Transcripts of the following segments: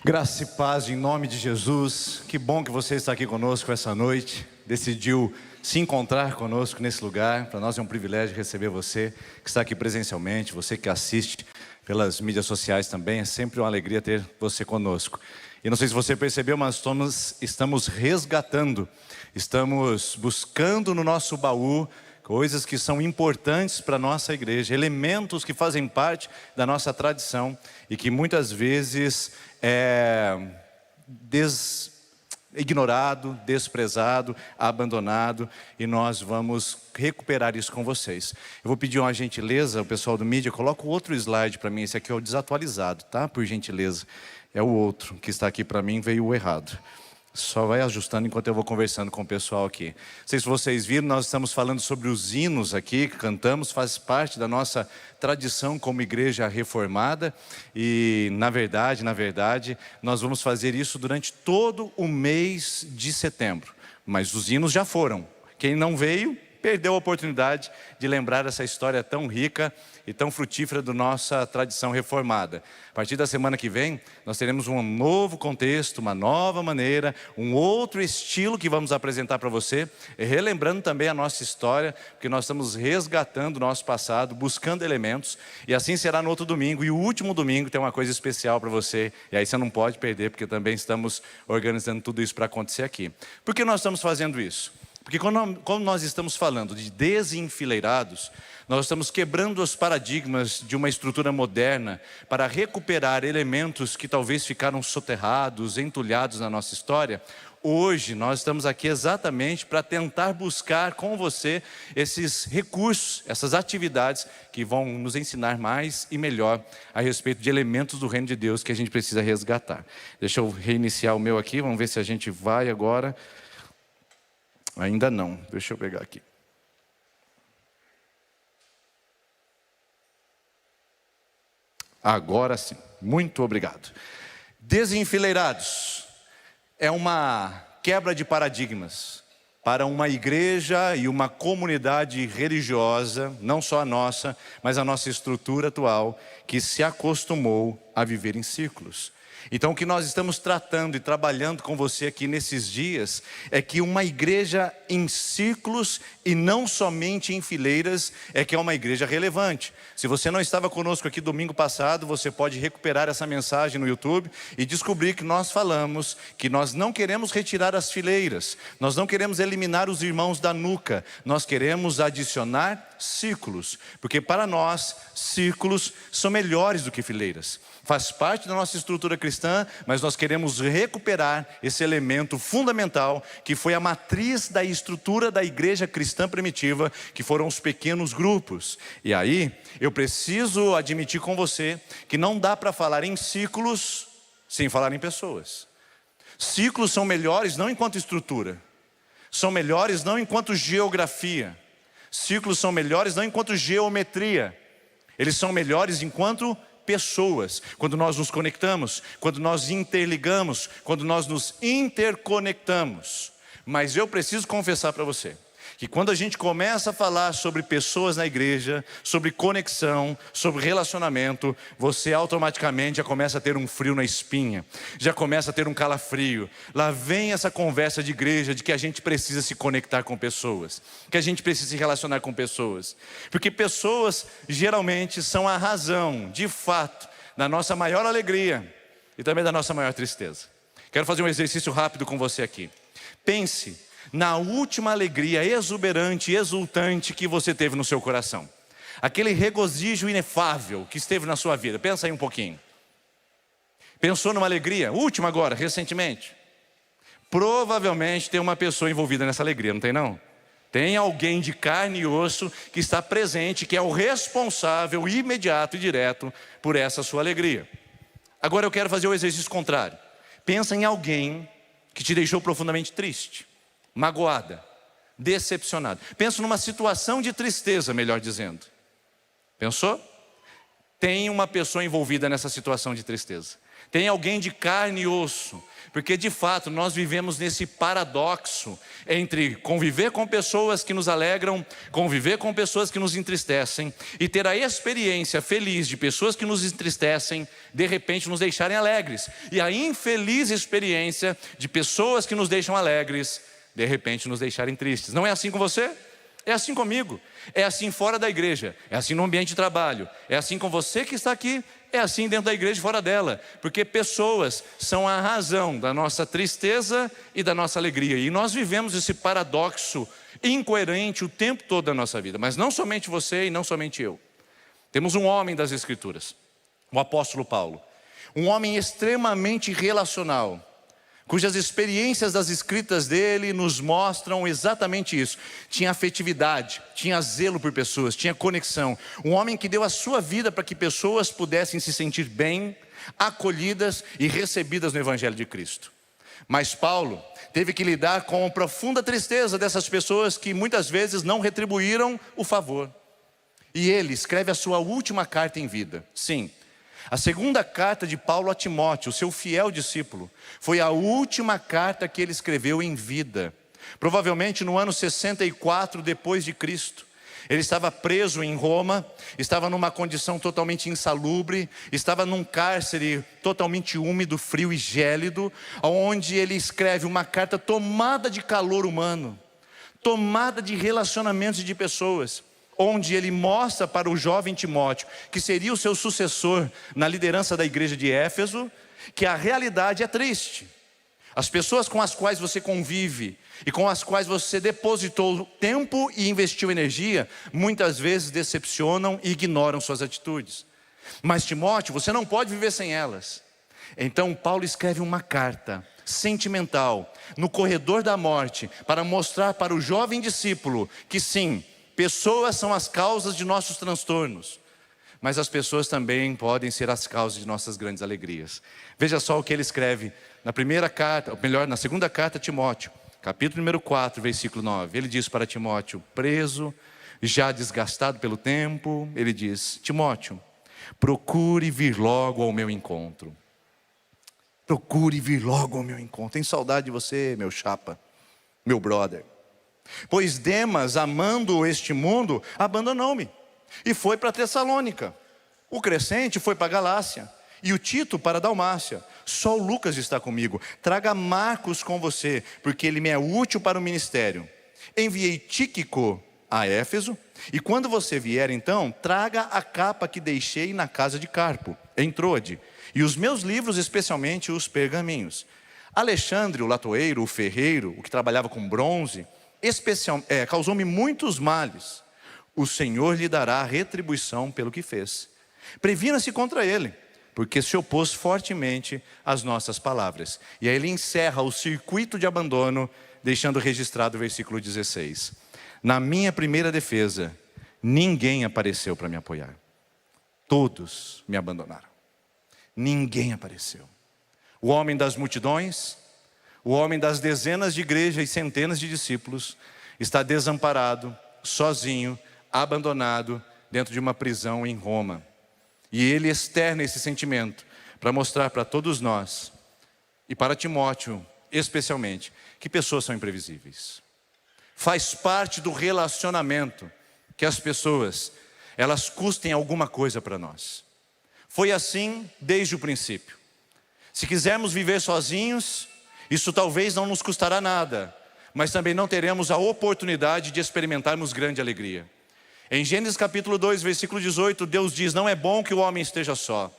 Graça e paz em nome de Jesus. Que bom que você está aqui conosco essa noite. Decidiu se encontrar conosco nesse lugar. Para nós é um privilégio receber você que está aqui presencialmente, você que assiste pelas mídias sociais também. É sempre uma alegria ter você conosco. E não sei se você percebeu, mas estamos resgatando, estamos buscando no nosso baú coisas que são importantes para a nossa igreja, elementos que fazem parte da nossa tradição e que muitas vezes é ignorado, desprezado, abandonado, e nós vamos recuperar isso com vocês. Eu vou pedir uma gentileza, o pessoal do mídia, coloca o outro slide para mim. Esse aqui é o desatualizado, tá? Por gentileza. É o outro que está aqui para mim, veio o errado. Só vai ajustando enquanto eu vou conversando com o pessoal aqui. Não sei se vocês viram, nós estamos falando sobre os hinos aqui, que cantamos, faz parte da nossa tradição como igreja reformada. E na verdade, nós vamos fazer isso durante todo o mês de setembro. Mas os hinos já foram. Quem não veio, perdeu a oportunidade de lembrar essa história tão rica e tão frutífera da nossa tradição reformada. A partir da semana que vem, nós teremos um novo contexto, uma nova maneira, um outro estilo que vamos apresentar para você, relembrando também a nossa história, porque nós estamos resgatando o nosso passado, buscando elementos, e assim será no outro domingo. E o último domingo tem uma coisa especial para você, e aí você não pode perder, porque também estamos organizando tudo isso para acontecer aqui. Por que nós estamos fazendo isso? Porque quando nós estamos falando de desenfileirados, nós estamos quebrando os paradigmas de uma estrutura moderna para recuperar elementos que talvez ficaram soterrados, entulhados na nossa história. Hoje nós estamos aqui exatamente para tentar buscar com você esses recursos, essas atividades que vão nos ensinar mais e melhor a respeito de elementos do reino de Deus que a gente precisa resgatar. Deixa eu reiniciar o meu aqui, vamos ver se a gente vai agora. Ainda não, deixa eu pegar aqui. Agora sim, muito obrigado. Desenfileirados é uma quebra de paradigmas para uma igreja e uma comunidade religiosa, não só a nossa, mas a nossa estrutura atual, que se acostumou a viver em círculos. Então o que nós estamos tratando e trabalhando com você aqui nesses dias é que uma igreja em círculos e não somente em fileiras é que é uma igreja relevante. Se você não estava conosco aqui domingo passado, você pode recuperar essa mensagem no YouTube e descobrir que nós falamos que nós não queremos retirar as fileiras, nós não queremos eliminar os irmãos da nuca, nós queremos adicionar círculos, porque para nós círculos são melhores do que fileiras. Faz parte da nossa estrutura cristã, mas nós queremos recuperar esse elemento fundamental que foi a matriz da estrutura da igreja cristã primitiva, que foram os pequenos grupos. E aí, eu preciso admitir com você que não dá para falar em ciclos sem falar em pessoas. Ciclos são melhores não enquanto estrutura, são melhores não enquanto geografia. Ciclos são melhores não enquanto geometria, eles são melhores enquanto pessoas, quando nós nos conectamos, quando nós interligamos, quando nós nos interconectamos. Mas eu preciso confessar para você que quando a gente começa a falar sobre pessoas na igreja, sobre conexão, sobre relacionamento, você automaticamente já começa a ter um frio na espinha, já começa a ter um calafrio. Lá vem essa conversa de igreja de que a gente precisa se conectar com pessoas, que a gente precisa se relacionar com pessoas, porque pessoas geralmente são a razão, de fato, da nossa maior alegria e também da nossa maior tristeza. Quero fazer um exercício rápido com você aqui. Pense na última alegria exuberante e exultante que você teve no seu coração. Aquele regozijo inefável que esteve na sua vida. Pensa aí um pouquinho. Pensou numa alegria, última agora, recentemente? Provavelmente tem uma pessoa envolvida nessa alegria, não tem não? Tem alguém de carne e osso que está presente, que é o responsável imediato e direto por essa sua alegria. Agora eu quero fazer o exercício contrário. Pensa em alguém que te deixou profundamente triste, magoada, decepcionada. Pensa numa situação de tristeza, melhor dizendo. Pensou? Tem uma pessoa envolvida nessa situação de tristeza. tem alguém de carne e osso, porque de fato nós vivemos nesse paradoxo entre conviver com pessoas que nos alegram, conviver com pessoas que nos entristecem e ter a experiência feliz de pessoas que nos entristecem, de repente nos deixarem alegres, e a infeliz experiência de pessoas que nos deixam alegres, de repente nos deixarem tristes. Não é assim com você? É assim comigo, é assim fora da igreja, é assim no ambiente de trabalho, é assim com você que está aqui, é assim dentro da igreja e fora dela, porque pessoas são a razão da nossa tristeza e da nossa alegria, e nós vivemos esse paradoxo incoerente o tempo todo da nossa vida, mas não somente você e não somente eu. Temos um homem das Escrituras, o apóstolo Paulo, um homem extremamente relacional, cujas experiências das escritas dele nos mostram exatamente isso. Tinha afetividade, tinha zelo por pessoas, tinha conexão. Um homem que deu a sua vida para que pessoas pudessem se sentir bem, acolhidas e recebidas no Evangelho de Cristo. Mas Paulo teve que lidar com a profunda tristeza dessas pessoas que muitas vezes não retribuíram o favor. E ele escreve a sua última carta em vida. Sim, a segunda carta de Paulo a Timóteo, seu fiel discípulo, foi a última carta que ele escreveu em vida. Provavelmente no ano 64 depois de Cristo. Ele estava preso em Roma, estava numa condição totalmente insalubre, estava num cárcere totalmente úmido, frio e gélido, onde ele escreve uma carta tomada de calor humano, tomada de relacionamentos de pessoas, onde ele mostra para o jovem Timóteo, que seria o seu sucessor na liderança da igreja de Éfeso, que a realidade é triste. As pessoas com as quais você convive e com as quais você depositou tempo e investiu energia, muitas vezes decepcionam e ignoram suas atitudes. Mas Timóteo, você não pode viver sem elas. Então Paulo escreve uma carta sentimental no corredor da morte, para mostrar para o jovem discípulo que sim, pessoas são as causas de nossos transtornos, mas as pessoas também podem ser as causas de nossas grandes alegrias. Veja só o que ele escreve na primeira carta, ou melhor, na segunda carta a Timóteo, capítulo número 4, versículo 9. Ele diz para Timóteo, preso, já desgastado pelo tempo, ele diz: Timóteo, procure vir logo ao meu encontro. Procure vir logo ao meu encontro. Tenho saudade de você, meu chapa, meu brother. Pois Demas, amando este mundo, abandonou-me e foi para Tessalônica. O Crescente foi para Galácia e o Tito para Dalmácia. Só o Lucas está comigo. Traga Marcos com você, porque ele me é útil para o ministério. Enviei Tíquico a Éfeso, e quando você vier então, traga a capa que deixei na casa de Carpo, em Troade, e os meus livros, especialmente os pergaminhos. Alexandre, o latoeiro, o ferreiro, o que trabalhava com bronze, causou-me muitos males. O Senhor lhe dará retribuição pelo que fez. Previna-se contra ele, porque se opôs fortemente às nossas palavras. E aí ele encerra o circuito de abandono, deixando registrado o versículo 16. Na minha primeira defesa, ninguém apareceu para me apoiar. Todos me abandonaram. Ninguém apareceu. O homem das multidões, o homem das dezenas de igrejas e centenas de discípulos, está desamparado, sozinho, abandonado, dentro de uma prisão em Roma. E ele externa esse sentimento para mostrar para todos nós, e para Timóteo especialmente, que pessoas são imprevisíveis. Faz parte do relacionamento que as pessoas, elas custem alguma coisa para nós. Foi assim desde o princípio. Se quisermos viver sozinhos, isso talvez não nos custará nada, mas também não teremos a oportunidade de experimentarmos grande alegria. Em Gênesis capítulo 2, versículo 18, Deus diz: não é bom que o homem esteja só.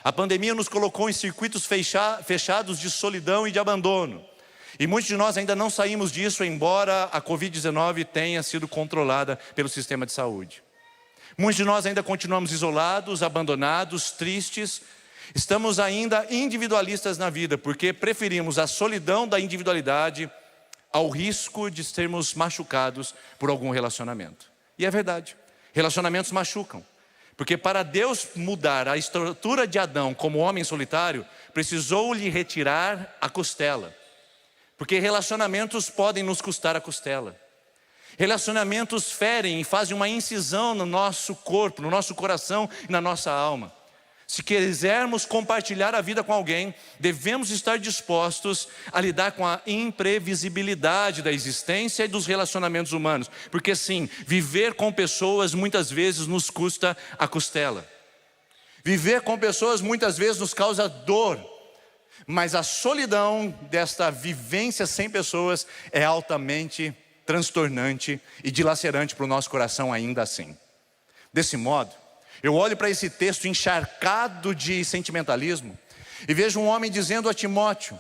A pandemia nos colocou em circuitos fechados de solidão e de abandono. E muitos de nós ainda não saímos disso, embora a Covid-19 tenha sido controlada pelo sistema de saúde. Muitos de nós ainda continuamos isolados, abandonados, tristes. Estamos ainda individualistas na vida, porque preferimos a solidão da individualidade ao risco de sermos machucados por algum relacionamento. E é verdade, relacionamentos machucam. Porque para Deus mudar a estrutura de Adão como homem solitário, precisou-lhe retirar a costela. Porque relacionamentos podem nos custar a costela. Relacionamentos ferem e fazem uma incisão no nosso corpo, no nosso coração e na nossa alma. Se quisermos compartilhar a vida com alguém, devemos estar dispostos a lidar com a imprevisibilidade da existência e dos relacionamentos humanos. Porque sim, viver com pessoas muitas vezes nos custa a costela. Viver com pessoas muitas vezes nos causa dor. Mas a solidão desta vivência sem pessoas é altamente transtornante e dilacerante para o nosso coração ainda assim. Desse modo, eu olho para esse texto encharcado de sentimentalismo e vejo um homem dizendo a Timóteo: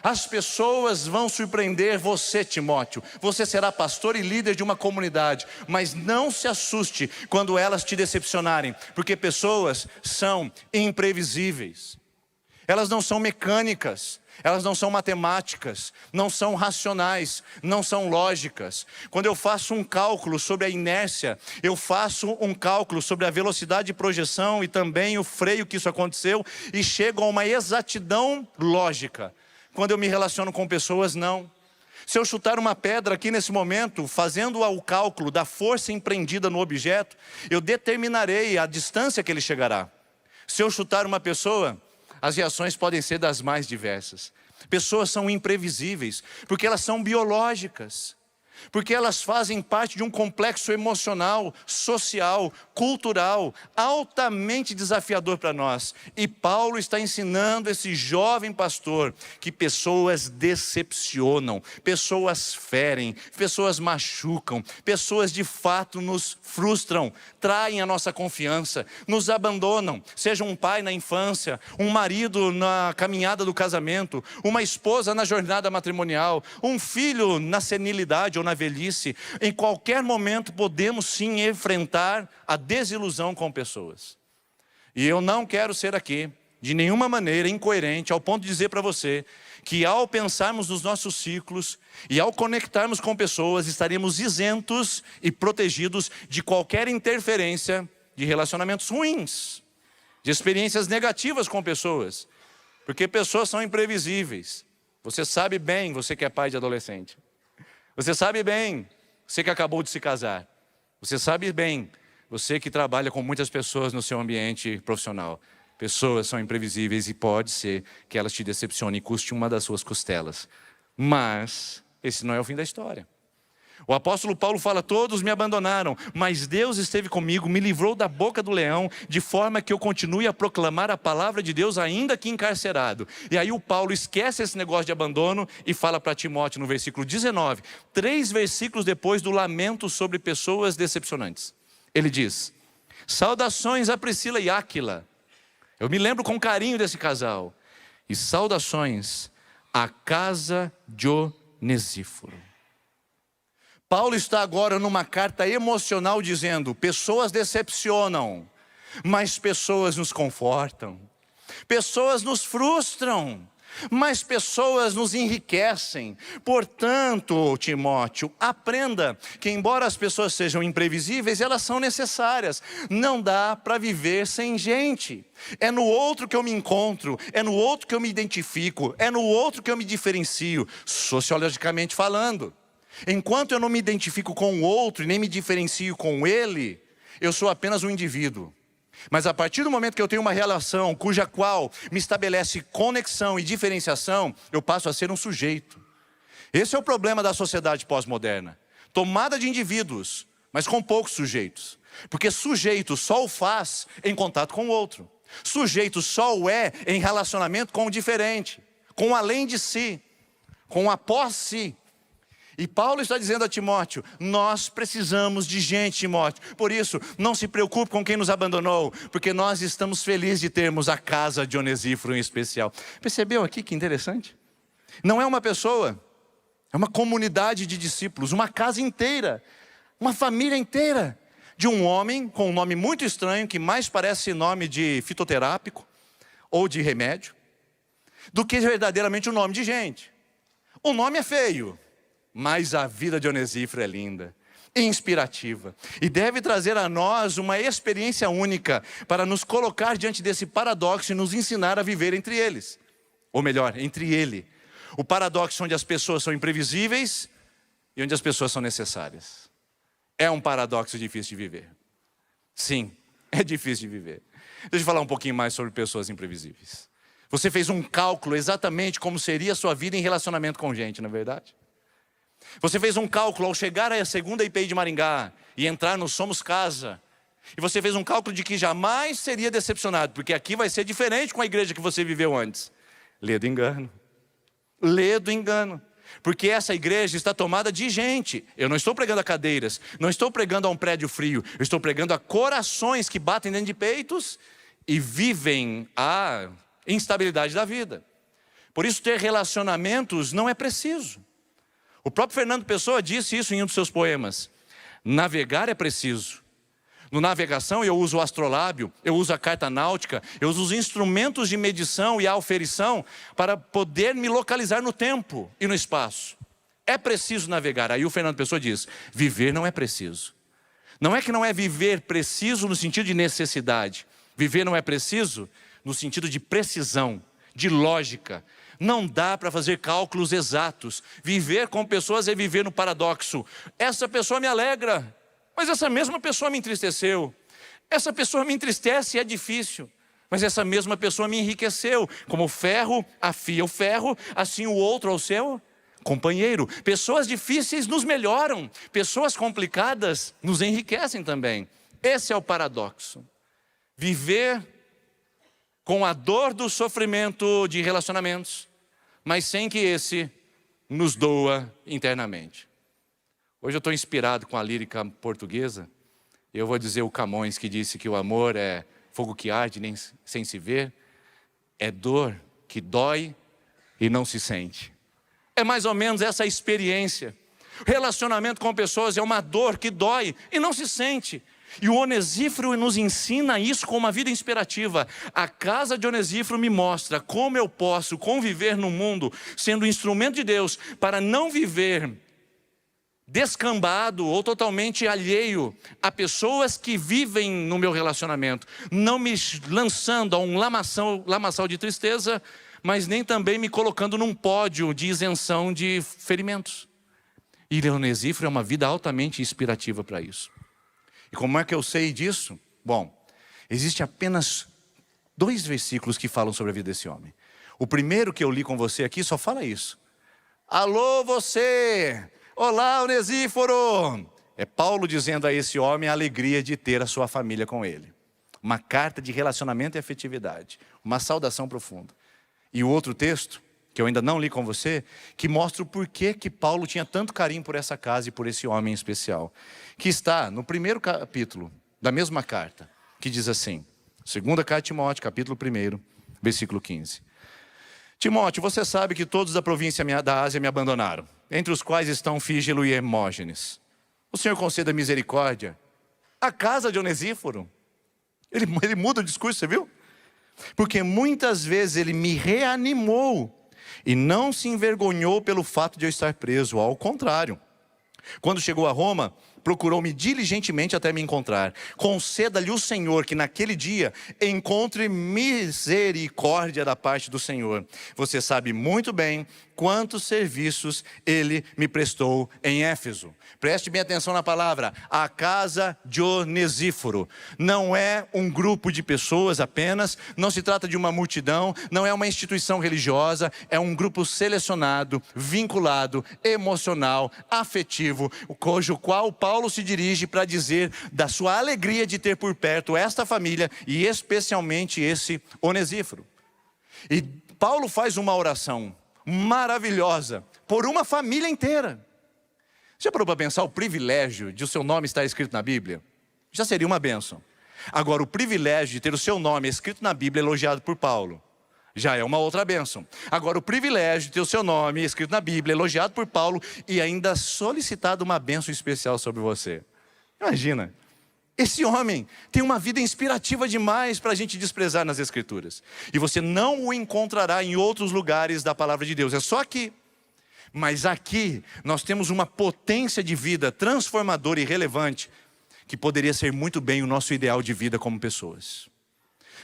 as pessoas vão surpreender você, Timóteo. Você será pastor e líder de uma comunidade, mas não se assuste quando elas te decepcionarem, porque pessoas são imprevisíveis. Elas não são mecânicas, elas não são matemáticas, não são racionais, não são lógicas. Quando eu faço um cálculo sobre a inércia, eu faço um cálculo sobre a velocidade de projeção e também o freio que isso aconteceu e chego a uma exatidão lógica. Quando eu me relaciono com pessoas, não. Se eu chutar uma pedra aqui nesse momento, fazendo o cálculo da força empreendida no objeto, eu determinarei a distância que ele chegará. Se eu chutar uma pessoa, as reações podem ser das mais diversas. Pessoas são imprevisíveis, porque elas são biológicas, porque elas fazem parte de um complexo emocional, social, cultural, altamente desafiador para nós. E Paulo está ensinando esse jovem pastor que pessoas decepcionam, pessoas ferem, pessoas machucam, pessoas de fato nos frustram, traem a nossa confiança, nos abandonam. Seja um pai na infância, um marido na caminhada do casamento, uma esposa na jornada matrimonial, um filho na senilidade ou na velhice. Em qualquer momento podemos sim enfrentar a desilusão com pessoas. E eu não quero ser aqui de nenhuma maneira incoerente ao ponto de dizer para você que ao pensarmos nos nossos ciclos e ao conectarmos com pessoas, estaremos isentos e protegidos de qualquer interferência de relacionamentos ruins, de experiências negativas com pessoas, porque pessoas são imprevisíveis. Você sabe bem, você que é pai de adolescente. Você sabe bem, você que acabou de se casar. Você sabe bem, você que trabalha com muitas pessoas no seu ambiente profissional. Pessoas são imprevisíveis e pode ser que elas te decepcionem e custe uma das suas costelas. Mas esse não é o fim da história. O apóstolo Paulo fala: todos me abandonaram, mas Deus esteve comigo, me livrou da boca do leão, de forma que eu continue a proclamar a palavra de Deus ainda que encarcerado. E aí o Paulo esquece esse negócio de abandono e fala para Timóteo no versículo 19, 3 versículos depois do lamento sobre pessoas decepcionantes. Ele diz: saudações a Priscila e Áquila. Eu me lembro com carinho desse casal. E saudações à casa de Onesíforo. Paulo está agora numa carta emocional dizendo: pessoas decepcionam, mas pessoas nos confortam. Pessoas nos frustram, mas pessoas nos enriquecem. Portanto, Timóteo, aprenda que embora as pessoas sejam imprevisíveis, elas são necessárias. Não dá para viver sem gente. É no outro que eu me encontro, é no outro que eu me identifico, é no outro que eu me diferencio, sociologicamente falando. Enquanto eu não me identifico com o outro e nem me diferencio com ele, eu sou apenas um indivíduo. Mas a partir do momento que eu tenho uma relação cuja qual me estabelece conexão e diferenciação, eu passo a ser um sujeito. Esse é o problema da sociedade pós-moderna. Tomada de indivíduos, mas com poucos sujeitos. Porque sujeito só o faz em contato com o outro. Sujeito só o é em relacionamento com o diferente, com o além de si, com o após si. E Paulo está dizendo a Timóteo: nós precisamos de gente, Timóteo. Por isso, não se preocupe com quem nos abandonou, porque nós estamos felizes de termos a casa de Onesíforo em especial. Percebeu aqui que interessante? Não é uma pessoa, é uma comunidade de discípulos, uma casa inteira, uma família inteira, de um homem com um nome muito estranho, que mais parece nome de fitoterápico ou de remédio, do que verdadeiramente um nome de gente. O nome é feio, mas a vida de Onesíforo é linda, inspirativa, e deve trazer a nós uma experiência única para nos colocar diante desse paradoxo e nos ensinar a viver entre eles. Ou melhor, entre ele. O paradoxo onde as pessoas são imprevisíveis e onde as pessoas são necessárias. É um paradoxo difícil de viver. Sim, é difícil de viver. Deixa eu falar um pouquinho mais sobre pessoas imprevisíveis. Você fez um cálculo exatamente como seria a sua vida em relacionamento com gente, não é verdade? Você fez um cálculo ao chegar à segunda IPI de Maringá e entrar no Somos Casa. E você fez um cálculo de que jamais seria decepcionado, porque aqui vai ser diferente com a igreja que você viveu antes. Lê do engano. Lê do engano. Porque essa igreja está tomada de gente. Eu não estou pregando a cadeiras, não estou pregando a um prédio frio. Eu estou pregando a corações que batem dentro de peitos e vivem a instabilidade da vida. Por isso ter relacionamentos não é preciso. O próprio Fernando Pessoa disse isso em um dos seus poemas. Navegar é preciso. No navegação eu uso o astrolábio, eu uso a carta náutica, eu uso os instrumentos de medição e a auferição para poder me localizar no tempo e no espaço. É preciso navegar. Aí o Fernando Pessoa diz, viver não é preciso. Não é que não é viver preciso no sentido de necessidade. Viver não é preciso no sentido de precisão, de lógica. Não dá para fazer cálculos exatos. Viver com pessoas é viver no paradoxo. Essa pessoa me alegra, mas essa mesma pessoa me entristeceu. Essa pessoa me entristece e é difícil, mas essa mesma pessoa me enriqueceu. Como o ferro afia o ferro, assim o outro ao seu companheiro. Pessoas difíceis nos melhoram, pessoas complicadas nos enriquecem também. Esse é o paradoxo. Viver com a dor do sofrimento de relacionamentos, mas sem que esse nos doa internamente. Hoje eu estou inspirado com a lírica portuguesa. Eu vou dizer o Camões, que disse que o amor é fogo que arde nem sem se ver. É dor que dói e não se sente. É mais ou menos essa experiência. Relacionamento com pessoas é uma dor que dói e não se sente. E o Onesíforo nos ensina isso com uma vida inspirativa. A casa de Onesíforo me mostra como eu posso conviver no mundo sendo instrumento de Deus para não viver descambado ou totalmente alheio a pessoas que vivem no meu relacionamento, não me lançando a um lamaçal de tristeza, mas nem também me colocando num pódio de isenção de ferimentos. E Onesíforo é uma vida altamente inspirativa para isso. E como é que eu sei disso? Bom, existe apenas 2 versículos que falam sobre a vida desse homem. O primeiro que eu li com você aqui só fala isso. Alô você! Olá, Onesíforo! É Paulo dizendo a esse homem a alegria de ter a sua família com ele. Uma carta de relacionamento e afetividade. Uma saudação profunda. E o outro texto, que eu ainda não li com você, que mostra o porquê que Paulo tinha tanto carinho por essa casa e por esse homem em especial. Que está no primeiro capítulo da mesma carta, que diz assim, 2ª carta de Timóteo, capítulo 1, versículo 15. Timóteo, você sabe que todos da província da Ásia me abandonaram, entre os quais estão Fígelo e Hermógenes. O Senhor conceda misericórdia à casa de Onesíforo. Ele muda o discurso, você viu? Porque muitas vezes ele me reanimou e não se envergonhou pelo fato de eu estar preso, ao contrário. Quando chegou a Roma, procurou-me diligentemente até me encontrar. Conceda-lhe o Senhor que naquele dia encontre misericórdia da parte do Senhor. Você sabe muito bem quantos serviços ele me prestou em Éfeso. Preste bem atenção na palavra, a casa de Onesíforo. Não é um grupo de pessoas apenas, não se trata de uma multidão, não é uma instituição religiosa, é um grupo selecionado, vinculado, emocional, afetivo, cujo qual Paulo se dirige para dizer da sua alegria de ter por perto esta família e especialmente esse Onesíforo. E Paulo faz uma oração maravilhosa por uma família inteira. Já parou para pensar o privilégio de o seu nome estar escrito na Bíblia? Já seria uma bênção. Agora, o privilégio de ter o seu nome escrito na Bíblia elogiado por Paulo já é uma outra bênção. Agora, o privilégio de ter o seu nome escrito na Bíblia elogiado por Paulo e ainda solicitado uma bênção especial sobre você. Imagina, esse homem tem uma vida inspirativa demais para a gente desprezar nas Escrituras. E você não o encontrará em outros lugares da palavra de Deus, é só aqui. Mas aqui nós temos uma potência de vida transformadora e relevante que poderia ser muito bem o nosso ideal de vida como pessoas.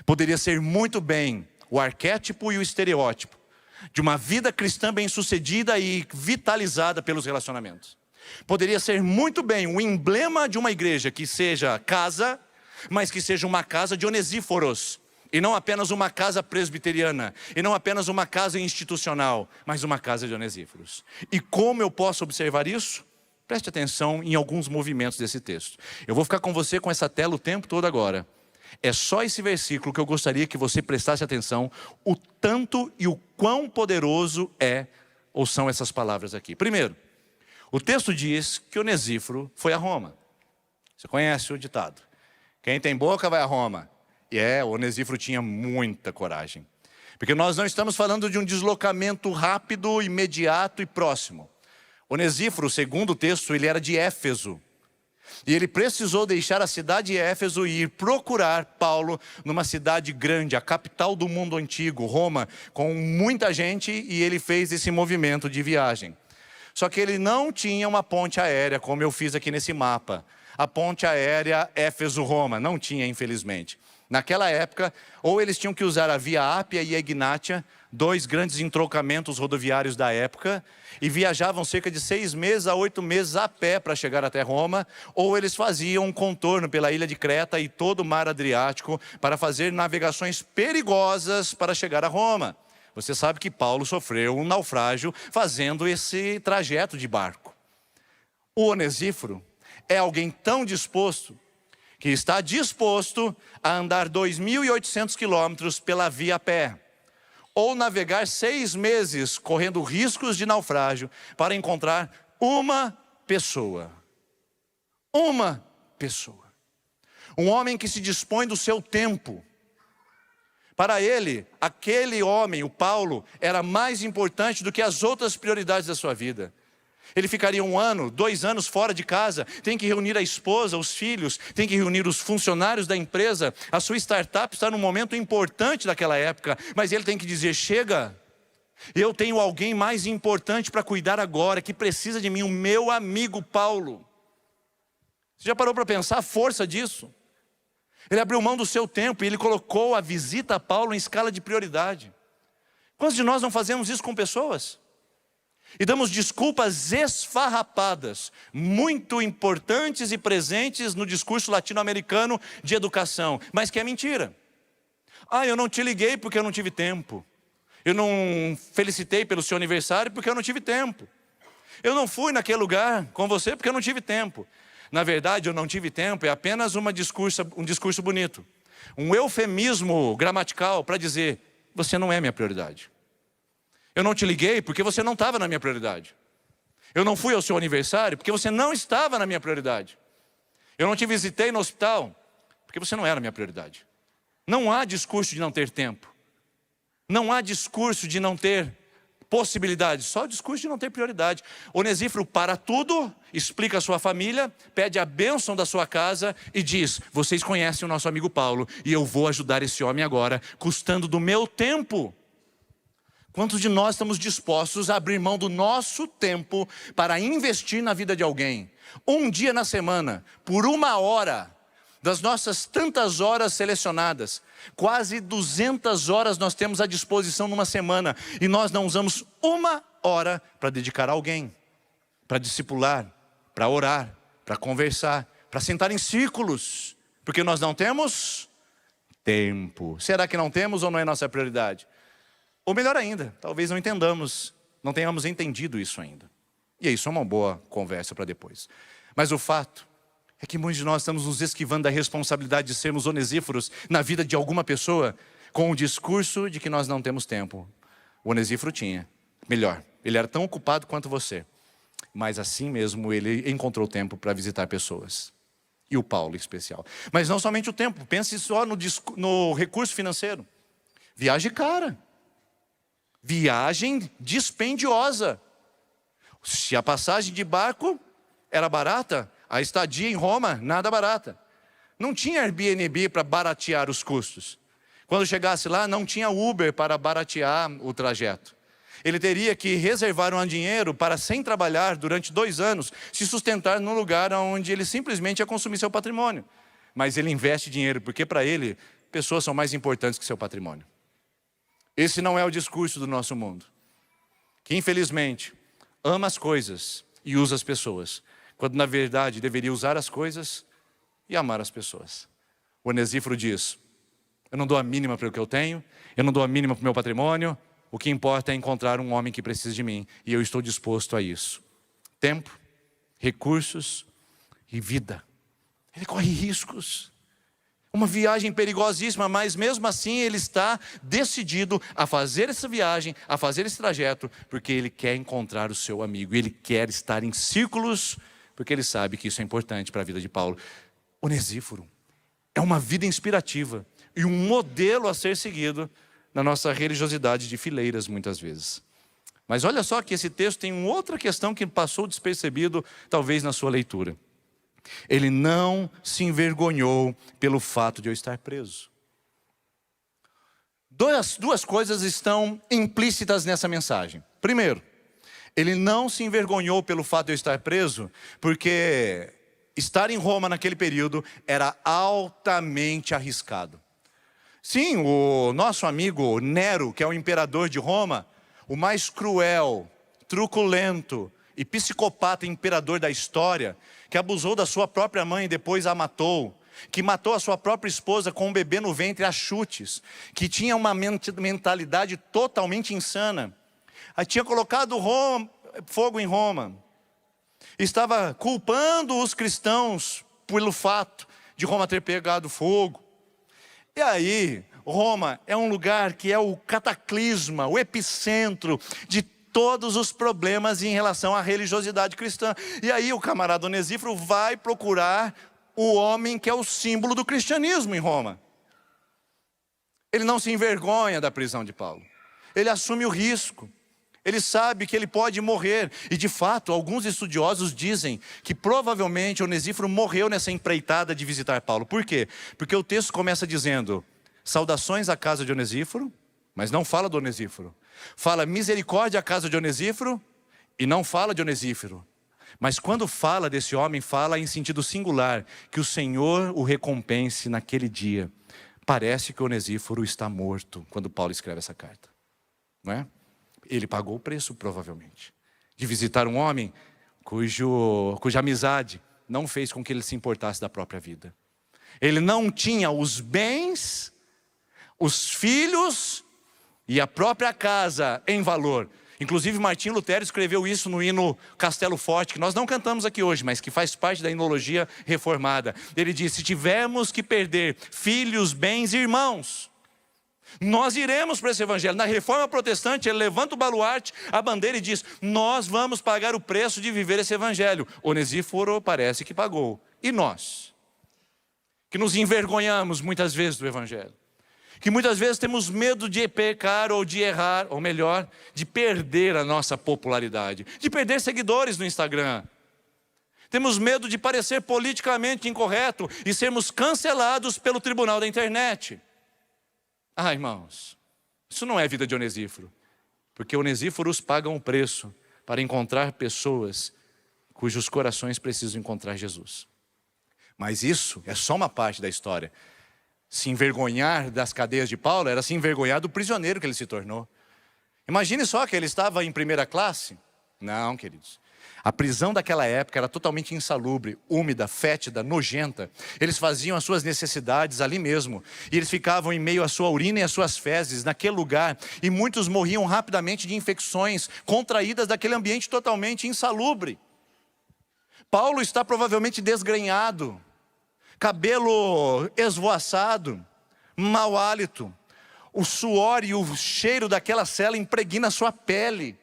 Poderia ser muito bem o arquétipo e o estereótipo de uma vida cristã bem-sucedida e vitalizada pelos relacionamentos. Poderia ser muito bem o emblema de uma igreja que seja casa, mas que seja uma casa de Onesíforos. E não apenas uma casa presbiteriana, e não apenas uma casa institucional, mas uma casa de Onesíforos. E como eu posso observar isso? Preste atenção em alguns movimentos desse texto. Eu vou ficar com você com essa tela o tempo todo agora. É só esse versículo que eu gostaria que você prestasse atenção, o tanto e o quão poderoso é, ou são essas palavras aqui. Primeiro, o texto diz que Onesíforo foi a Roma. Você conhece o ditado: quem tem boca vai a Roma. E o Onesíforo tinha muita coragem. Porque nós não estamos falando de um deslocamento rápido, imediato e próximo. Onesíforo, segundo o texto, ele era de Éfeso. E ele precisou deixar a cidade de Éfeso e ir procurar Paulo numa cidade grande, a capital do mundo antigo, Roma, com muita gente, e ele fez esse movimento de viagem. Só que ele não tinha uma ponte aérea, como eu fiz aqui nesse mapa. A ponte aérea Éfeso-Roma, não tinha, infelizmente. Naquela época, ou eles tinham que usar a Via Ápia e a Egnátia, dois grandes entrocamentos rodoviários da época, e viajavam cerca de 6 meses a 8 meses a pé para chegar até Roma, ou eles faziam um contorno pela ilha de Creta e todo o mar Adriático para fazer navegações perigosas para chegar a Roma. Você sabe que Paulo sofreu um naufrágio fazendo esse trajeto de barco. O Onesíforo é alguém tão disposto, que está disposto a andar 2.800 quilômetros pela via a pé, ou navegar 6 meses correndo riscos de naufrágio para encontrar uma pessoa. Uma pessoa. Um homem que se dispõe do seu tempo. Para ele, aquele homem, o Paulo, era mais importante do que as outras prioridades da sua vida. Ele ficaria 1 ano, 2 anos fora de casa, tem que reunir a esposa, os filhos, tem que reunir os funcionários da empresa. A sua startup está num momento importante daquela época, mas ele tem que dizer: chega, eu tenho alguém mais importante para cuidar agora, que precisa de mim, o meu amigo Paulo. Você já parou para pensar a força disso? Ele abriu mão do seu tempo e ele colocou a visita a Paulo em escala de prioridade. Quantos de nós não fazemos isso com pessoas? E damos desculpas esfarrapadas, muito importantes e presentes no discurso latino-americano de educação, mas que é mentira. Eu não te liguei porque eu não tive tempo. Eu não felicitei pelo seu aniversário porque eu não tive tempo. Eu não fui naquele lugar com você porque eu não tive tempo. Na verdade, eu não tive tempo é apenas um discurso bonito. Um eufemismo gramatical para dizer: você não é minha prioridade. Eu não te liguei porque você não estava na minha prioridade. Eu não fui ao seu aniversário porque você não estava na minha prioridade. Eu não te visitei no hospital porque você não era a minha prioridade. Não há discurso de não ter tempo. Não há discurso de não ter possibilidade. Só discurso de não ter prioridade. Onesíforo para tudo, explica a sua família, pede a bênção da sua casa e diz: vocês conhecem o nosso amigo Paulo e eu vou ajudar esse homem agora, custando do meu tempo. Quantos de nós estamos dispostos a abrir mão do nosso tempo para investir na vida de alguém? Um dia na semana, por 1 hora, das nossas tantas horas selecionadas, quase 200 horas nós temos à disposição numa semana, e nós não usamos 1 hora para dedicar a alguém, para discipular, para orar, para conversar, para sentar em círculos, porque nós não temos tempo. Será que não temos ou não é nossa prioridade? Ou melhor ainda, talvez não entendamos, não tenhamos entendido isso ainda. E isso é uma boa conversa para depois. Mas o fato é que muitos de nós estamos nos esquivando da responsabilidade de sermos onesíforos na vida de alguma pessoa, com o discurso de que nós não temos tempo. O Onesíforo tinha. Melhor, ele era tão ocupado quanto você. Mas assim mesmo ele encontrou tempo para visitar pessoas. E o Paulo em especial. Mas não somente o tempo, pense só no recurso financeiro. Viagem cara. Viagem dispendiosa. Se a passagem de barco era barata, a estadia em Roma, nada barata. Não tinha Airbnb para baratear os custos. Quando chegasse lá, não tinha Uber para baratear o trajeto. Ele teria que reservar um dinheiro para, sem trabalhar durante 2 anos, se sustentar num lugar onde ele simplesmente ia consumir seu patrimônio. Mas ele investe dinheiro, porque para ele, pessoas são mais importantes que seu patrimônio. Esse não é o discurso do nosso mundo, que infelizmente ama as coisas e usa as pessoas, quando na verdade deveria usar as coisas e amar as pessoas. O Onesíforo diz: eu não dou a mínima para o que eu tenho, eu não dou a mínima para o meu patrimônio, o que importa é encontrar um homem que precisa de mim, e eu estou disposto a isso. Tempo, recursos e vida. Ele corre riscos. Uma viagem perigosíssima, mas mesmo assim ele está decidido a fazer essa viagem, a fazer esse trajeto, porque ele quer encontrar o seu amigo, ele quer estar em círculos, porque ele sabe que isso é importante para a vida de Paulo. Onesíforo é uma vida inspirativa e um modelo a ser seguido na nossa religiosidade de fileiras muitas vezes. Mas olha só que esse texto tem uma outra questão que passou despercebido talvez na sua leitura. Ele não se envergonhou pelo fato de eu estar preso. Duas coisas estão implícitas nessa mensagem. Primeiro, ele não se envergonhou pelo fato de eu estar preso, porque estar em Roma naquele período era altamente arriscado. Sim, o nosso amigo Nero, que é o imperador de Roma, o mais cruel, truculento e psicopata imperador da história, que abusou da sua própria mãe e depois a matou, que matou a sua própria esposa com um bebê no ventre a chutes, que tinha uma mentalidade totalmente insana, tinha colocado fogo em Roma, estava culpando os cristãos pelo fato de Roma ter pegado fogo. E aí, Roma é um lugar que é o cataclisma, o epicentro de todos os problemas em relação à religiosidade cristã. E aí o camarada Onesíforo vai procurar o homem que é o símbolo do cristianismo em Roma. Ele não se envergonha da prisão de Paulo. Ele assume o risco. Ele sabe que ele pode morrer. E de fato, alguns estudiosos dizem que provavelmente Onesíforo morreu nessa empreitada de visitar Paulo. Por quê? Porque o texto começa dizendo: saudações à casa de Onesíforo, mas não fala do Onesíforo. Fala misericórdia à casa de Onesíforo e não fala de Onesíforo. Mas quando fala desse homem, fala em sentido singular, que o Senhor o recompense naquele dia. Parece que Onesíforo está morto quando Paulo escreve essa carta, não é? Ele pagou o preço, provavelmente, de visitar um homem cuja amizade não fez com que ele se importasse da própria vida. Ele não tinha os bens, os filhos e a própria casa em valor. Inclusive Martinho Lutero escreveu isso no hino Castelo Forte, que nós não cantamos aqui hoje, mas que faz parte da hinologia reformada. Ele diz: se tivermos que perder filhos, bens e irmãos, nós iremos para esse evangelho. Na reforma protestante, ele levanta o baluarte, a bandeira, e diz: nós vamos pagar o preço de viver esse evangelho. Onesíforo parece que pagou. E nós, que nos envergonhamos muitas vezes do evangelho, que muitas vezes temos medo de pecar ou de errar, ou melhor, de perder a nossa popularidade, de perder seguidores no Instagram. Temos medo de parecer politicamente incorreto e sermos cancelados pelo tribunal da internet. Ah, irmãos, isso não é vida de Onesíforo, porque onesíforos pagam o preço para encontrar pessoas cujos corações precisam encontrar Jesus. Mas isso é só uma parte da história. Se envergonhar das cadeias de Paulo era se envergonhar do prisioneiro que ele se tornou. Imagine só que ele estava em primeira classe. Não, queridos. A prisão daquela época era totalmente insalubre, úmida, fétida, nojenta. Eles faziam as suas necessidades ali mesmo. E eles ficavam em meio à sua urina e às suas fezes, naquele lugar. E muitos morriam rapidamente de infecções contraídas daquele ambiente totalmente insalubre. Paulo está provavelmente desgrenhado, cabelo esvoaçado, mau hálito. O suor e o cheiro daquela cela impregna a sua pele.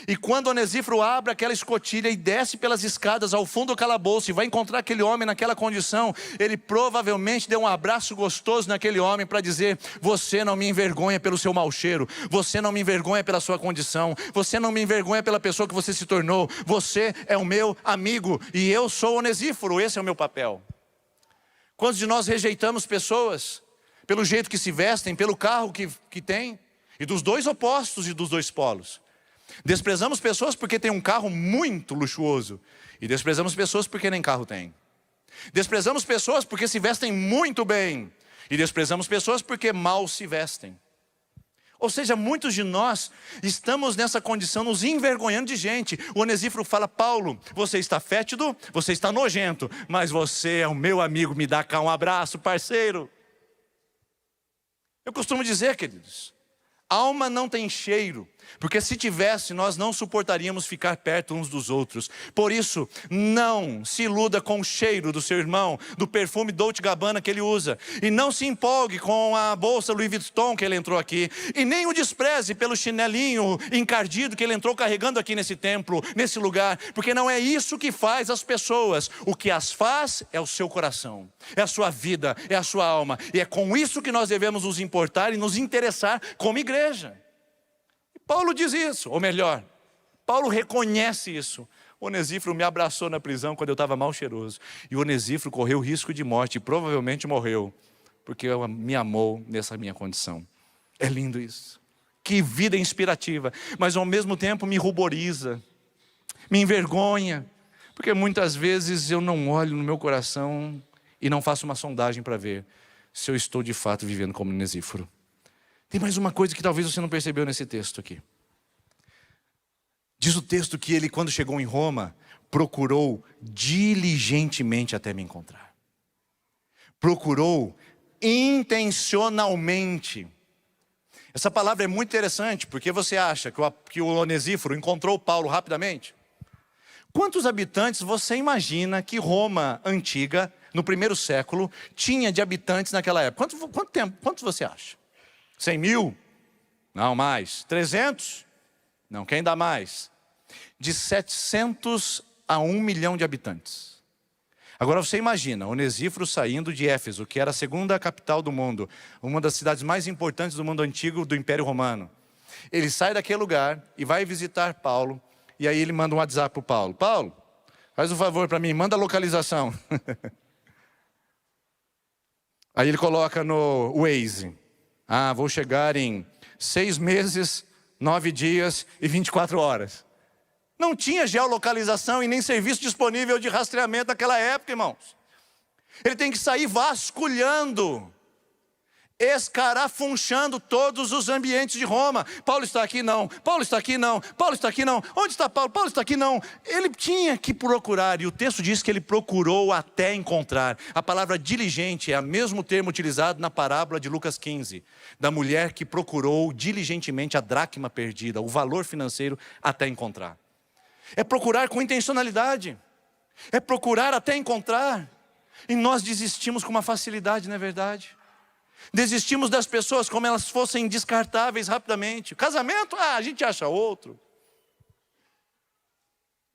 E quando Onesíforo abre aquela escotilha e desce pelas escadas ao fundo do calabouço e vai encontrar aquele homem naquela condição, ele provavelmente deu um abraço gostoso naquele homem para dizer: você não me envergonha pelo seu mau cheiro, você não me envergonha pela sua condição, você não me envergonha pela pessoa que você se tornou, você é o meu amigo e eu sou Onesíforo, esse é o meu papel. Quantos de nós rejeitamos pessoas pelo jeito que se vestem, pelo carro que têm, e dos dois opostos e dos dois polos? Desprezamos pessoas porque tem um carro muito luxuoso, e desprezamos pessoas porque nem carro tem. Desprezamos pessoas porque se vestem muito bem, e desprezamos pessoas porque mal se vestem. Ou seja, muitos de nós estamos nessa condição, nos envergonhando de gente. O Onesíforo fala: Paulo, você está fétido, você está nojento, mas você é o meu amigo, me dá cá um abraço, parceiro. Eu costumo dizer, queridos, alma não tem cheiro, porque se tivesse, nós não suportaríamos ficar perto uns dos outros. Por isso, não se iluda com o cheiro do seu irmão, do perfume Dolce & Gabbana que ele usa. E não se empolgue com a bolsa Louis Vuitton que ele entrou aqui. E nem o despreze pelo chinelinho encardido que ele entrou carregando aqui nesse templo, nesse lugar. Porque não é isso que faz as pessoas. O que as faz é o seu coração, é a sua vida, é a sua alma. E é com isso que nós devemos nos importar e nos interessar como igreja. Paulo diz isso, ou melhor, Paulo reconhece isso. O Onesíforo me abraçou na prisão quando eu estava mal cheiroso. E o Onesíforo correu risco de morte e provavelmente morreu, porque me amou nessa minha condição. É lindo isso. Que vida inspirativa, mas ao mesmo tempo me ruboriza, me envergonha, porque muitas vezes eu não olho no meu coração e não faço uma sondagem para ver se eu estou de fato vivendo como Onesíforo. Tem mais uma coisa que talvez você não percebeu nesse texto aqui. Diz o texto que ele, quando chegou em Roma, procurou diligentemente até me encontrar. Procurou intencionalmente. Essa palavra é muito interessante, porque você acha que o Onesíforo encontrou Paulo rapidamente? Quantos habitantes você imagina que Roma antiga, no primeiro século, tinha de habitantes naquela época? Quantos você acha? 100 mil? Não, mais. 300? Não, quem dá mais? De 700 a 1 milhão de habitantes. Agora você imagina, Onesíforo saindo de Éfeso, que era a segunda capital do mundo, uma das cidades mais importantes do mundo antigo do Império Romano. Ele sai daquele lugar e vai visitar Paulo, e aí ele manda um WhatsApp para o Paulo. Paulo, faz um favor para mim, manda a localização. Aí ele coloca no Waze. Vou chegar em 6 meses, 9 dias e 24 horas. Não tinha geolocalização e nem serviço disponível de rastreamento naquela época, irmãos. Ele tem que sair vasculhando, escarafunchando todos os ambientes de Roma. Paulo está aqui não, Paulo está aqui não, Paulo está aqui não. Onde está Paulo? Paulo está aqui não. Ele tinha que procurar, e o texto diz que ele procurou até encontrar. A palavra diligente é o mesmo termo utilizado na parábola de Lucas 15, da mulher que procurou diligentemente a dracma perdida, o valor financeiro até encontrar. É procurar com intencionalidade, é procurar até encontrar. E nós desistimos com uma facilidade, não é verdade? Desistimos das pessoas como elas fossem descartáveis rapidamente. Casamento? A gente acha outro.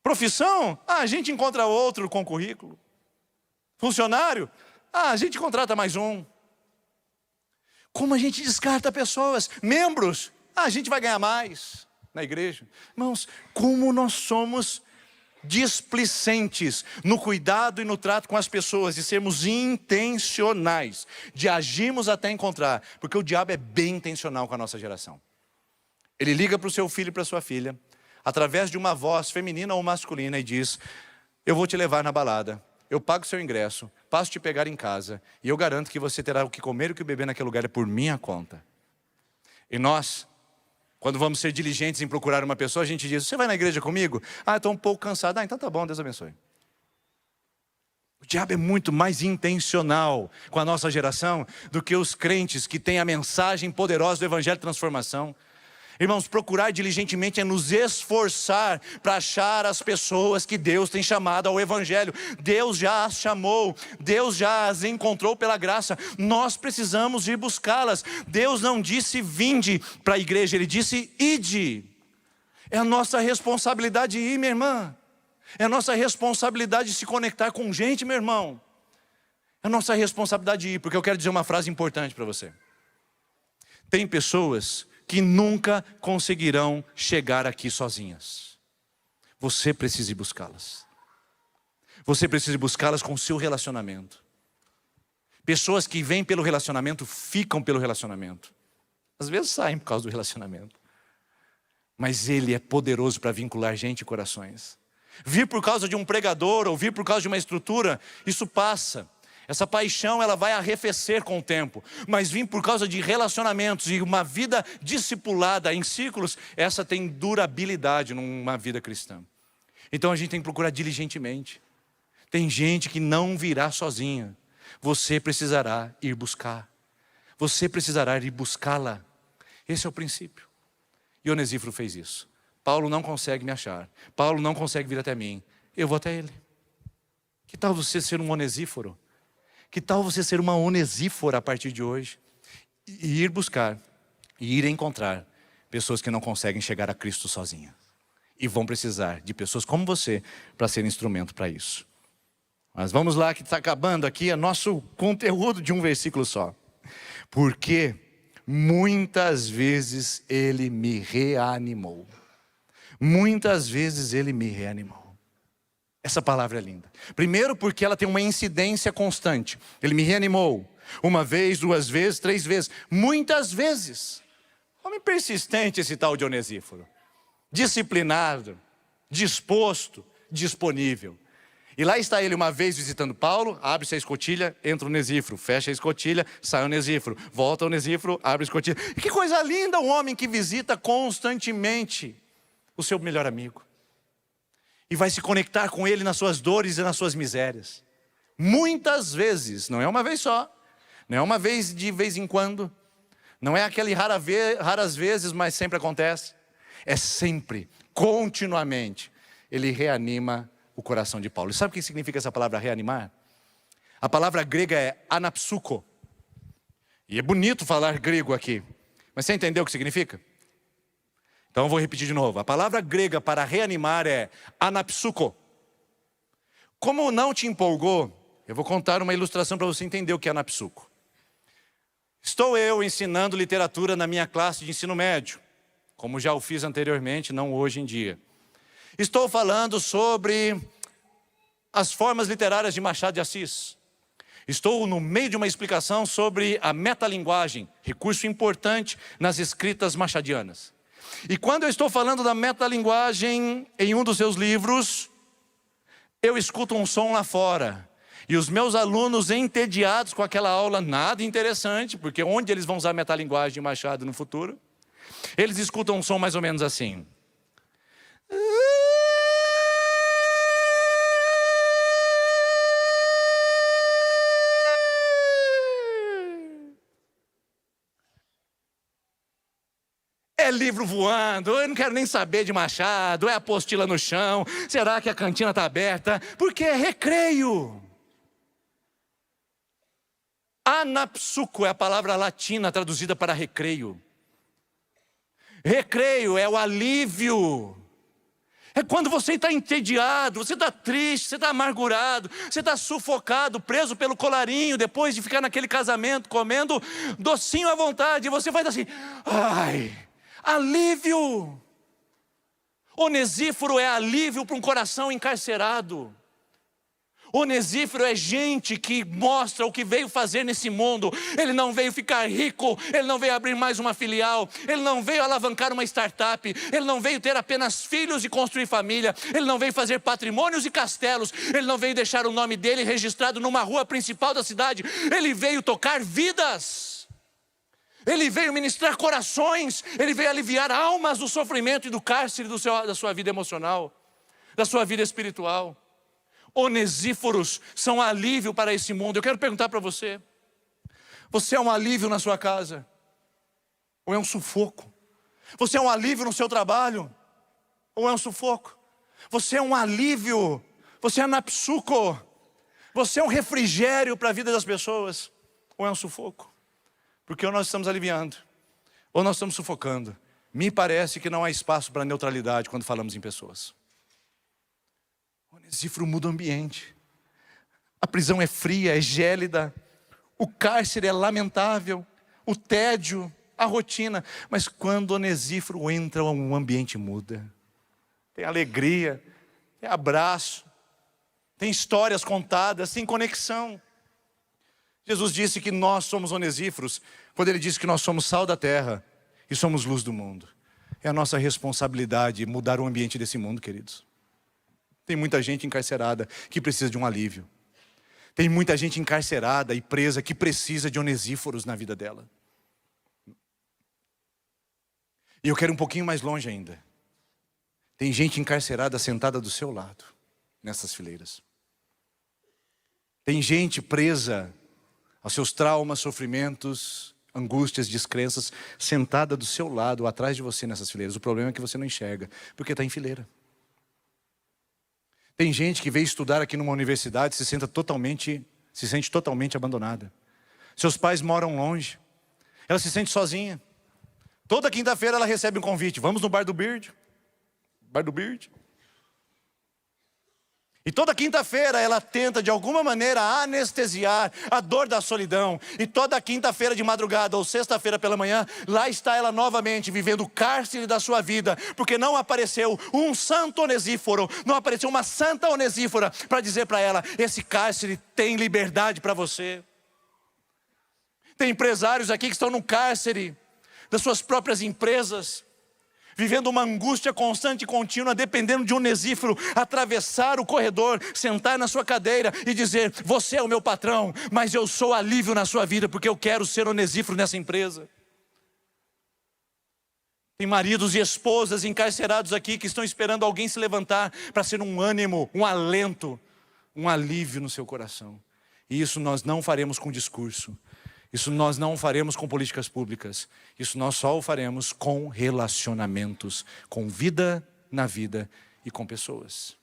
Profissão? A gente encontra outro com currículo. Funcionário? A gente contrata mais um. Como a gente descarta pessoas? Membros? A gente vai ganhar mais na igreja. Irmãos, como nós somos displicentes no cuidado e no trato com as pessoas, de sermos intencionais, de agirmos até encontrar, porque o diabo é bem intencional com a nossa geração. Ele liga para o seu filho e para a sua filha, através de uma voz feminina ou masculina, e diz: eu vou te levar na balada, eu pago seu ingresso, passo te pegar em casa, e eu garanto que você terá o que comer e o que beber naquele lugar, é por minha conta. E nós, quando vamos ser diligentes em procurar uma pessoa, a gente diz: você vai na igreja comigo? Estou um pouco cansado. Então tá bom, Deus abençoe. O diabo é muito mais intencional com a nossa geração do que os crentes que têm a mensagem poderosa do Evangelho de transformação. Irmãos, procurar diligentemente é nos esforçar para achar as pessoas que Deus tem chamado ao Evangelho. Deus já as chamou, Deus já as encontrou pela graça. Nós precisamos ir buscá-las. Deus não disse vinde para a igreja, Ele disse ide. É a nossa responsabilidade ir, minha irmã. É a nossa responsabilidade se conectar com gente, meu irmão. É a nossa responsabilidade ir, porque eu quero dizer uma frase importante para você. Tem pessoas que nunca conseguirão chegar aqui sozinhas. Você precisa ir buscá-las. Você precisa ir buscá-las com o seu relacionamento. Pessoas que vêm pelo relacionamento, ficam pelo relacionamento. Às vezes saem por causa do relacionamento. Mas Ele é poderoso para vincular gente e corações. Vir por causa de um pregador ou vir por causa de uma estrutura, isso passa. Essa paixão, ela vai arrefecer com o tempo, mas vir por causa de relacionamentos e uma vida discipulada em círculos, essa tem durabilidade numa vida cristã. Então a gente tem que procurar diligentemente. Tem gente que não virá sozinha. Você precisará ir buscar. Você precisará ir buscá-la. Esse é o princípio. E Onesíforo fez isso. Paulo não consegue me achar. Paulo não consegue vir até mim. Eu vou até ele. Que tal você ser um Onesíforo? Que tal você ser uma Onesífora a partir de hoje? E ir buscar, e ir encontrar pessoas que não conseguem chegar a Cristo sozinhas. E vão precisar de pessoas como você para ser instrumento para isso. Mas vamos lá, que está acabando aqui o nosso conteúdo de um versículo só. Porque muitas vezes ele me reanimou. Muitas vezes ele me reanimou. Essa palavra é linda. Primeiro porque ela tem uma incidência constante. Ele me reanimou. Uma vez, duas vezes, três vezes. Muitas vezes. Homem persistente esse tal de Onesíforo. Disciplinado, disposto, disponível. E lá está ele uma vez visitando Paulo, abre-se a escotilha, entra o Onesíforo, fecha a escotilha, sai o Onesíforo, volta o Onesíforo, abre a escotilha. Que coisa linda o homem que visita constantemente o seu melhor amigo. E vai se conectar com ele nas suas dores e nas suas misérias. Muitas vezes, não é uma vez só, não é uma vez de vez em quando, não é aquele raras vezes, mas sempre acontece. É sempre, continuamente, ele reanima o coração de Paulo. E sabe o que significa essa palavra reanimar? A palavra grega é anapsuko. E é bonito falar grego aqui. Mas você entendeu o que significa? Então eu vou repetir de novo. A palavra grega para reanimar é anapsuko. Como não te empolgou, eu vou contar uma ilustração para você entender o que é anapsuko. Estou eu ensinando literatura na minha classe de ensino médio, como já o fiz anteriormente, não hoje em dia. Estou falando sobre as formas literárias de Machado de Assis. Estou no meio de uma explicação sobre a metalinguagem, recurso importante nas escritas machadianas. E quando eu estou falando da metalinguagem em um dos seus livros, eu escuto um som lá fora. E os meus alunos entediados com aquela aula nada interessante, porque onde eles vão usar a metalinguagem de Machado no futuro? Eles escutam um som mais ou menos assim. É livro voando, eu não quero nem saber de Machado, é apostila no chão, será que a cantina está aberta? Porque é recreio. Anapsuko é a palavra latina traduzida para recreio. Recreio é o alívio. É quando você está entediado, você está triste, você está amargurado, você está sufocado, preso pelo colarinho, depois de ficar naquele casamento, comendo docinho à vontade, e você vai assim, ai, alívio. Onesíforo é alívio para um coração encarcerado. Onesíforo é gente que mostra o que veio fazer nesse mundo. Ele não veio ficar rico, ele não veio abrir mais uma filial, ele não veio alavancar uma startup, ele não veio ter apenas filhos e construir família, ele não veio fazer patrimônios e castelos, ele não veio deixar o nome dele registrado numa rua principal da cidade, ele veio tocar vidas, ele veio ministrar corações, ele veio aliviar almas do sofrimento e do cárcere da sua vida emocional, da sua vida espiritual. Onesíforos são alívio para esse mundo. Eu quero perguntar para você: você é um alívio na sua casa? Ou é um sufoco? Você é um alívio no seu trabalho? Ou é um sufoco? Você é um alívio? Você é anapsuko? Você é um refrigério para a vida das pessoas? Ou é um sufoco? Porque ou nós estamos aliviando, ou nós estamos sufocando. Me parece que não há espaço para neutralidade quando falamos em pessoas. Onesíforo muda o ambiente. A prisão é fria, é gélida. O cárcere é lamentável. O tédio, a rotina. Mas quando Onesíforo entra, o ambiente muda. Tem alegria, tem abraço, tem histórias contadas, tem conexão. Jesus disse que nós somos onesíforos quando ele disse que nós somos sal da terra e somos luz do mundo. É a nossa responsabilidade mudar o ambiente desse mundo, queridos. Tem muita gente encarcerada que precisa de um alívio. Tem muita gente encarcerada e presa que precisa de Onesíforos na vida dela. E eu quero ir um pouquinho mais longe ainda. Tem gente encarcerada sentada do seu lado, nessas fileiras. Tem gente presa aos seus traumas, sofrimentos, angústias, descrenças, sentada do seu lado, atrás de você nessas fileiras. O problema é que você não enxerga, porque está em fileira. Tem gente que veio estudar aqui numa universidade, se sente totalmente abandonada. Seus pais moram longe. Ela se sente sozinha. Toda quinta-feira ela recebe um convite. Vamos no bar do Bird. Bar do Bird. E toda quinta-feira ela tenta de alguma maneira anestesiar a dor da solidão. E toda quinta-feira de madrugada ou sexta-feira pela manhã, lá está ela novamente vivendo o cárcere da sua vida. Porque não apareceu um santo Onesíforo, não apareceu uma santa Onesífora para dizer para ela: esse cárcere tem liberdade para você. Tem empresários aqui que estão no cárcere das suas próprias empresas, vivendo uma angústia constante e contínua, dependendo de um Onesíforo atravessar o corredor, sentar na sua cadeira e dizer: você é o meu patrão, mas eu sou alívio na sua vida, porque eu quero ser Onesíforo nessa empresa. Tem maridos e esposas encarcerados aqui que estão esperando alguém se levantar para ser um ânimo, um alento, um alívio no seu coração. E isso nós não faremos com discurso. Isso nós não faremos com políticas públicas. Isso nós só o faremos com relacionamentos, com vida na vida e com pessoas.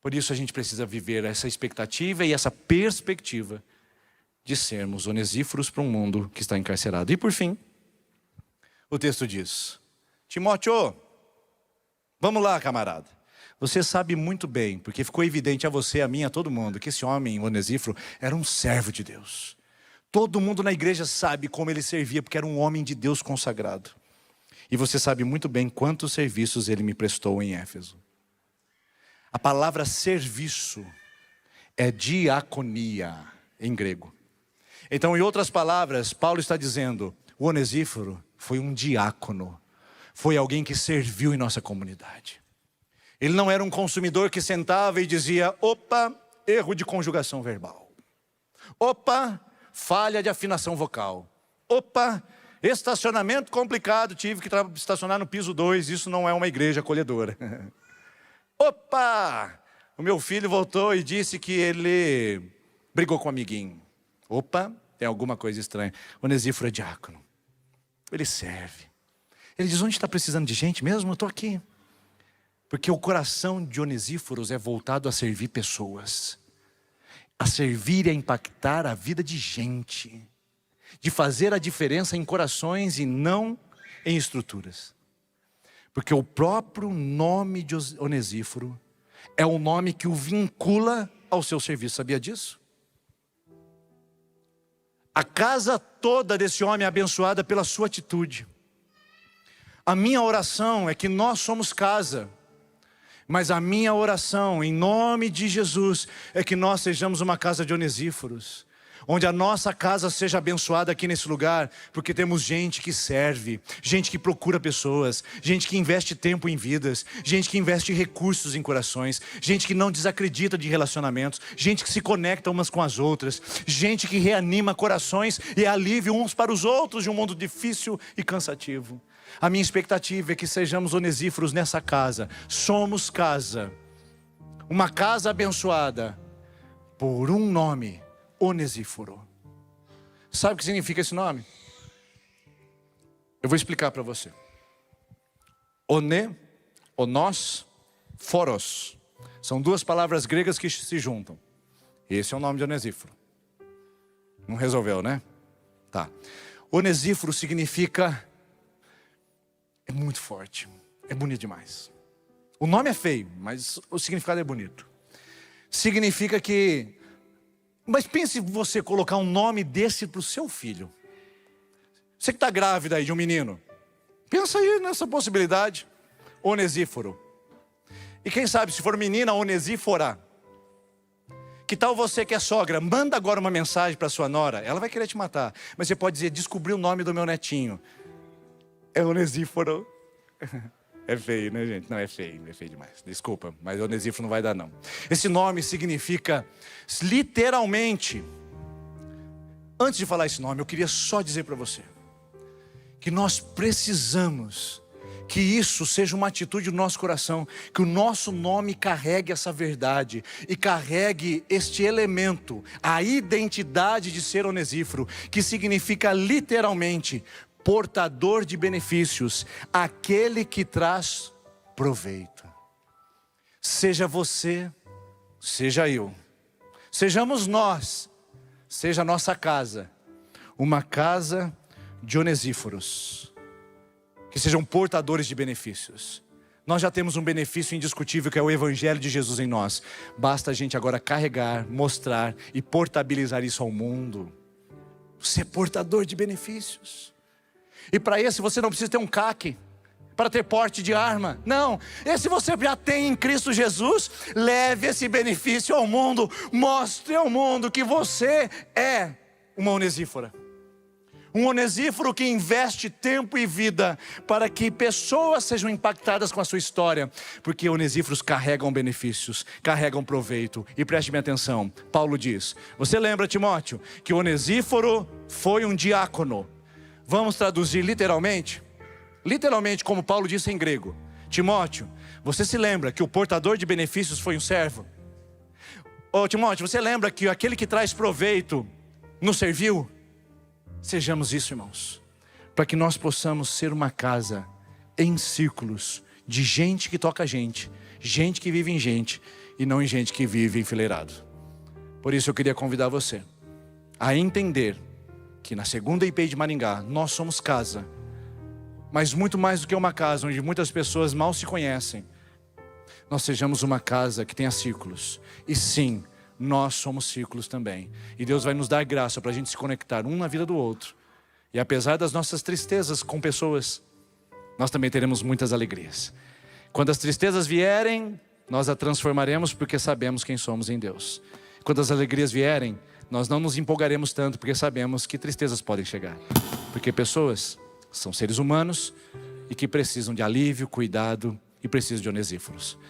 Por isso a gente precisa viver essa expectativa e essa perspectiva de sermos Onesíforos para um mundo que está encarcerado. E por fim, o texto diz: Timóteo, vamos lá, camarada. Você sabe muito bem, porque ficou evidente a você, a mim, a todo mundo, que esse homem, Onesíforo, era um servo de Deus. Todo mundo na igreja sabe como ele servia, porque era um homem de Deus consagrado. E você sabe muito bem quantos serviços ele me prestou em Éfeso. A palavra serviço é diaconia em grego. Então, em outras palavras, Paulo está dizendo: o Onesíforo foi um diácono. Foi alguém que serviu em nossa comunidade. Ele não era um consumidor que sentava e dizia: opa, erro de conjugação verbal. Opa, falha de afinação vocal. Opa, estacionamento complicado, tive que estacionar no piso 2, isso não é uma igreja acolhedora. Opa, o meu filho voltou e disse que ele brigou com o amiguinho. Opa, tem alguma coisa estranha. Onesíforo é diácono. Ele serve. Ele diz: onde está precisando de gente mesmo? Eu estou aqui. Porque o coração de Onesíforos é voltado a servir pessoas. A servir e a impactar a vida de gente. De fazer a diferença em corações e não em estruturas. Porque o próprio nome de Onesíforo é o nome que o vincula ao seu serviço. Sabia disso? A casa toda desse homem é abençoada pela sua atitude. A minha oração é que nós somos casa. Mas a minha oração, em nome de Jesus, é que nós sejamos uma casa de Onesíforos. Onde a nossa casa seja abençoada aqui nesse lugar, porque temos gente que serve, gente que procura pessoas, gente que investe tempo em vidas, gente que investe recursos em corações, gente que não desacredita de relacionamentos, gente que se conecta umas com as outras, gente que reanima corações e é alívio uns para os outros de um mundo difícil e cansativo. A minha expectativa é que sejamos Onesíforos nessa casa. Somos casa, uma casa abençoada por um nome: Onesíforo. Sabe o que significa esse nome? Eu vou explicar para você. Onós, foros. São duas palavras gregas que se juntam. Esse é o nome de Onesíforo. Não resolveu, né? Tá. Onesíforo significa... é muito forte. É bonito demais. O nome é feio, mas o significado é bonito. Significa que... Mas pense você colocar um nome desse para o seu filho. Você que está grávida aí de um menino. Pensa aí nessa possibilidade. Onesíforo. E quem sabe se for menina, Onesífora. Que tal você que é sogra? Manda agora uma mensagem para sua nora. Ela vai querer te matar. Mas você pode dizer: descobri o nome do meu netinho. É Onesíforo. É feio, né, gente? Não, é feio demais. Desculpa, mas Onesíforo não vai dar, não. Esse nome significa, literalmente... Antes de falar esse nome, eu queria só dizer para você que nós precisamos que isso seja uma atitude do nosso coração, que o nosso nome carregue essa verdade e carregue este elemento, a identidade de ser Onesíforo, que significa literalmente portador de benefícios, aquele que traz proveito. Seja você, seja eu, sejamos nós, seja a nossa casa, uma casa de Onesíforos, que sejam portadores de benefícios. Nós já temos um benefício indiscutível, que é o Evangelho de Jesus em nós. Basta a gente agora carregar, mostrar e portabilizar isso ao mundo. Ser portador de benefícios. E para esse você não precisa ter um CAC para ter porte de arma. Não, esse você já tem em Cristo Jesus. Leve esse benefício ao mundo. Mostre ao mundo que você é uma Onesífora. Um Onesíforo que investe tempo e vida para que pessoas sejam impactadas com a sua história. Porque Onesíforos carregam benefícios, carregam proveito. E preste bem atenção, Paulo diz, você lembra, Timóteo, que Onesíforo foi um diácono. Vamos traduzir literalmente? Literalmente como Paulo disse em grego. Timóteo, você se lembra que o portador de benefícios foi um servo? Ô Timóteo, você lembra que aquele que traz proveito nos serviu? Sejamos isso, irmãos, para que nós possamos ser uma casa em círculos de gente que toca gente que vive em gente e não em gente que vive enfileirado. Por isso eu queria convidar você a entender que na segunda IP de Maringá nós somos casa, mas muito mais do que uma casa onde muitas pessoas mal se conhecem. Nós sejamos uma casa que tenha círculos. E sim, nós somos círculos também. E Deus vai nos dar graça para a gente se conectar um na vida do outro. E apesar das nossas tristezas com pessoas, nós também teremos muitas alegrias. Quando as tristezas vierem, nós a transformaremos porque sabemos quem somos em Deus. Quando as alegrias vierem, nós não nos empolgaremos tanto porque sabemos que tristezas podem chegar. Porque pessoas são seres humanos e que precisam de alívio, cuidado e precisam de Onesíforos.